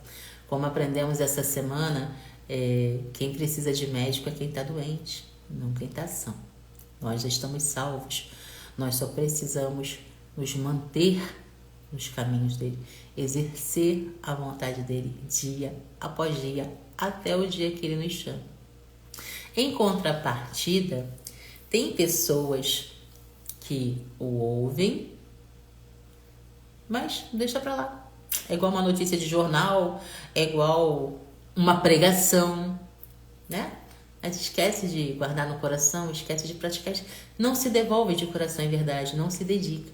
Speaker 1: Como aprendemos essa semana, quem precisa de médico é quem está doente, não quem está são. Nós já estamos salvos, nós só precisamos nos manter nos caminhos dele, exercer a vontade dele dia após dia, até o dia que ele nos chama. Em contrapartida, tem pessoas que o ouvem, mas deixa pra lá. É igual uma notícia de jornal, é igual uma pregação, né? A gente esquece de guardar no coração, esquece de praticar, não se devolve de coração em verdade, não se dedica.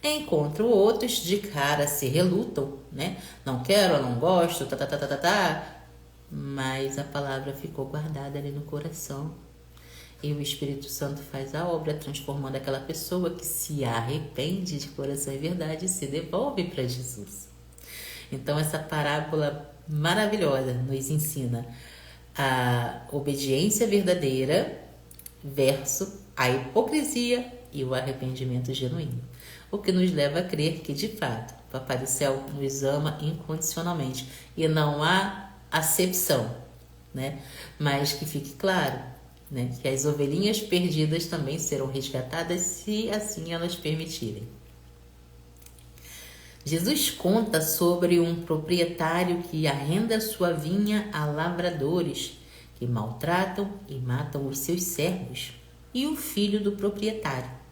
Speaker 1: Encontro outros de cara se relutam, né? Não quero, não gosto, mas a palavra ficou guardada ali no coração. E o Espírito Santo faz a obra, transformando aquela pessoa que se arrepende de coração e verdade e se devolve para Jesus. Então, essa parábola maravilhosa nos ensina a obediência verdadeira versus a hipocrisia e o arrependimento genuíno. O que nos leva a crer que, de fato, o Papai do Céu nos ama incondicionalmente e não há acepção, né? Mas que fique claro, né, que as ovelhinhas perdidas também serão resgatadas se assim elas permitirem. Jesus conta sobre um proprietário que arrenda sua vinha a lavradores que maltratam e matam os seus servos e o filho do proprietário.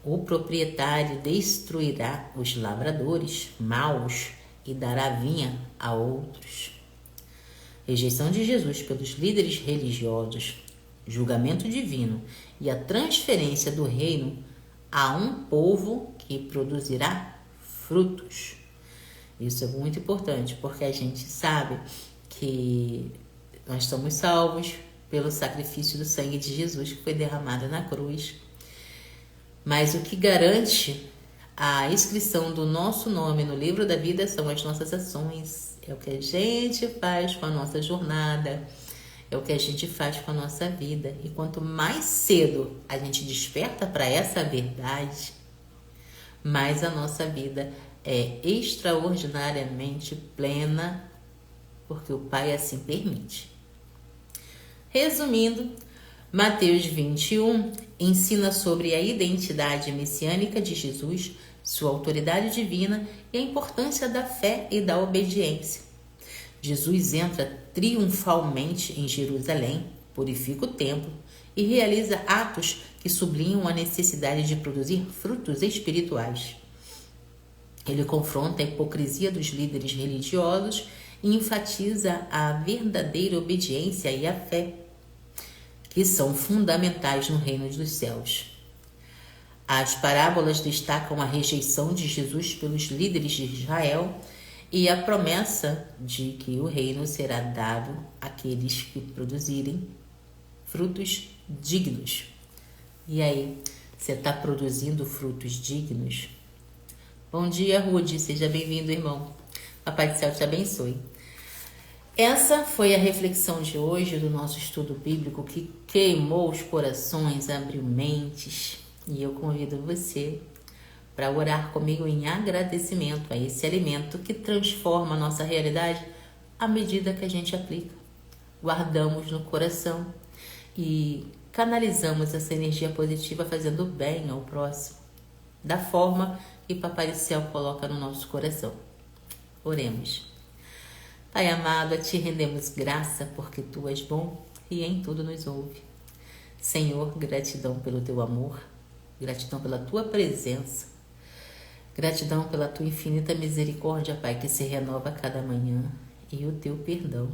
Speaker 1: O proprietário destruirá os lavradores maus e dará vinha a outros. Rejeição de Jesus pelos líderes religiosos, julgamento divino e a transferência do reino a um povo que produzirá frutos. Isso é muito importante, porque a gente sabe que nós estamos salvos pelo sacrifício do sangue de Jesus que foi derramado na cruz. Mas o que garante a inscrição do nosso nome no livro da vida são as nossas ações. É o que a gente faz com a nossa jornada, é o que a gente faz com a nossa vida. E quanto mais cedo a gente desperta para essa verdade, mais a nossa vida é extraordinariamente plena, porque o Pai assim permite. Resumindo, Mateus 21 ensina sobre a identidade messiânica de Jesus, sua autoridade divina e a importância da fé e da obediência. Jesus entra triunfalmente em Jerusalém, purifica o templo e realiza atos que sublinham a necessidade de produzir frutos espirituais. Ele confronta a hipocrisia dos líderes religiosos e enfatiza a verdadeira obediência e a fé, que são fundamentais no reino dos céus. As parábolas destacam a rejeição de Jesus pelos líderes de Israel e a promessa de que o reino será dado àqueles que produzirem frutos dignos. E aí, você está produzindo frutos dignos? Bom dia, Rude. Seja bem-vindo, irmão. Papai do Céu te abençoe. Essa foi a reflexão de hoje do nosso estudo bíblico que queimou os corações, abriu mentes. E eu convido você para orar comigo em agradecimento a esse alimento que transforma a nossa realidade à medida que a gente aplica. Guardamos no coração e canalizamos essa energia positiva fazendo bem ao próximo, da forma que Papai do Céu coloca no nosso coração. Oremos. Pai amado, a Ti rendemos graça porque Tu és bom e em tudo nos ouve. Senhor, gratidão pelo Teu amor, gratidão pela Tua presença, gratidão pela Tua infinita misericórdia, Pai, que se renova a cada manhã, e o Teu perdão.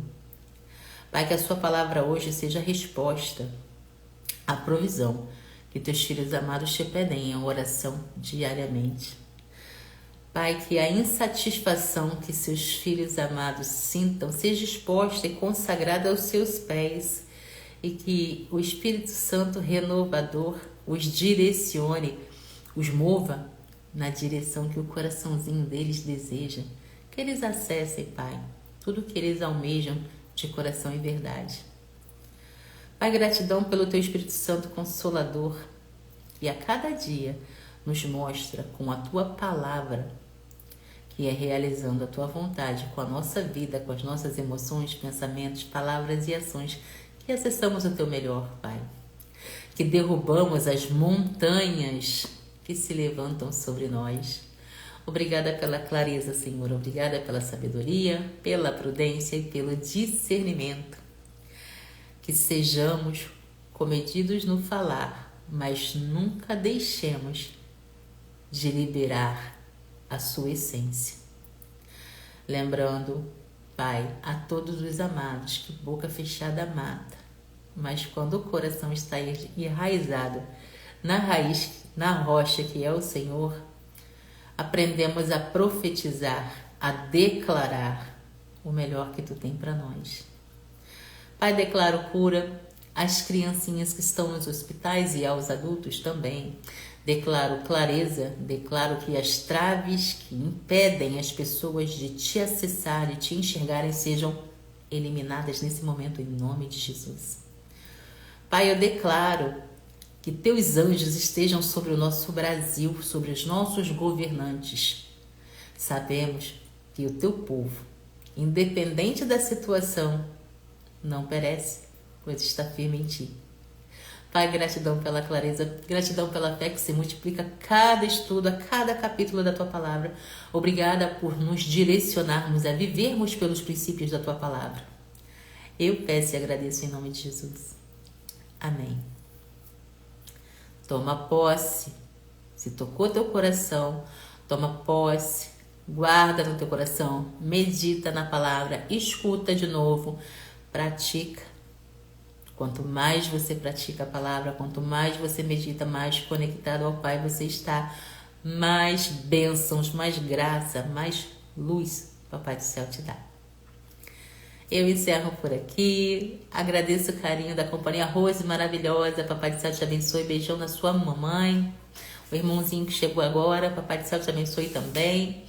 Speaker 1: Pai, que a Sua palavra hoje seja a resposta à provisão que Teus filhos amados te pedem em oração diariamente. Pai, que a insatisfação que Seus filhos amados sintam seja exposta e consagrada aos Seus pés, e que o Espírito Santo renovador os direcione, os mova na direção que o coraçãozinho deles deseja, que eles acessem, Pai, tudo que eles almejam de coração e verdade. Pai, gratidão pelo Teu Espírito Santo Consolador, que a cada dia nos mostra com a Tua palavra, que é realizando a Tua vontade com a nossa vida, com as nossas emoções, pensamentos, palavras e ações, que acessamos o Teu melhor, Pai. Que derrubamos as montanhas que se levantam sobre nós. Obrigada pela clareza, Senhor. Obrigada pela sabedoria, pela prudência e pelo discernimento. Que sejamos comedidos no falar, mas nunca deixemos de liberar a sua essência. Lembrando, Pai, a todos os amados que boca fechada mata, mas quando o coração está enraizado na raiz, na rocha que é o Senhor, aprendemos a profetizar, a declarar o melhor que Tu tem para nós. Pai, declaro cura às criancinhas que estão nos hospitais e aos adultos também. Declaro clareza, declaro que as traves que impedem as pessoas de Te acessar e Te enxergarem sejam eliminadas nesse momento em nome de Jesus. Pai, eu declaro que Teus anjos estejam sobre o nosso Brasil, sobre os nossos governantes. Sabemos que o Teu povo, independente da situação, não perece, pois está firme em Ti. Pai, gratidão pela clareza, gratidão pela fé que se multiplica a cada estudo, a cada capítulo da Tua palavra. Obrigada por nos direcionarmos a vivermos pelos princípios da Tua palavra. Eu peço e agradeço em nome de Jesus. Amém. Toma posse. Se tocou teu coração, toma posse, guarda no teu coração, medita na palavra, escuta de novo, pratica. Quanto mais você pratica a palavra, quanto mais você medita, mais conectado ao Pai você está, mais bênçãos, mais graça, mais luz Papai do Céu te dá. Eu encerro por aqui, agradeço o carinho da companhia Rose maravilhosa, Papai do Céu te abençoe, beijão na sua mamãe, o irmãozinho que chegou agora, Papai do Céu te abençoe também.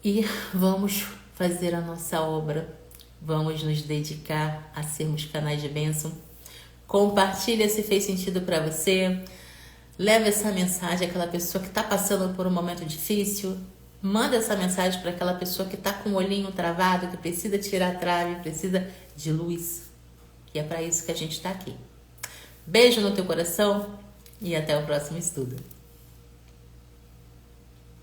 Speaker 1: E vamos fazer a nossa obra, vamos nos dedicar a sermos canais de bênção. Compartilha se fez sentido para você, leva essa mensagem àquela pessoa que está passando por um momento difícil. Manda essa mensagem para aquela pessoa que está com o olhinho travado, que precisa tirar a trave, precisa de luz. E é para isso que a gente está aqui. Beijo no teu coração e até o próximo estudo.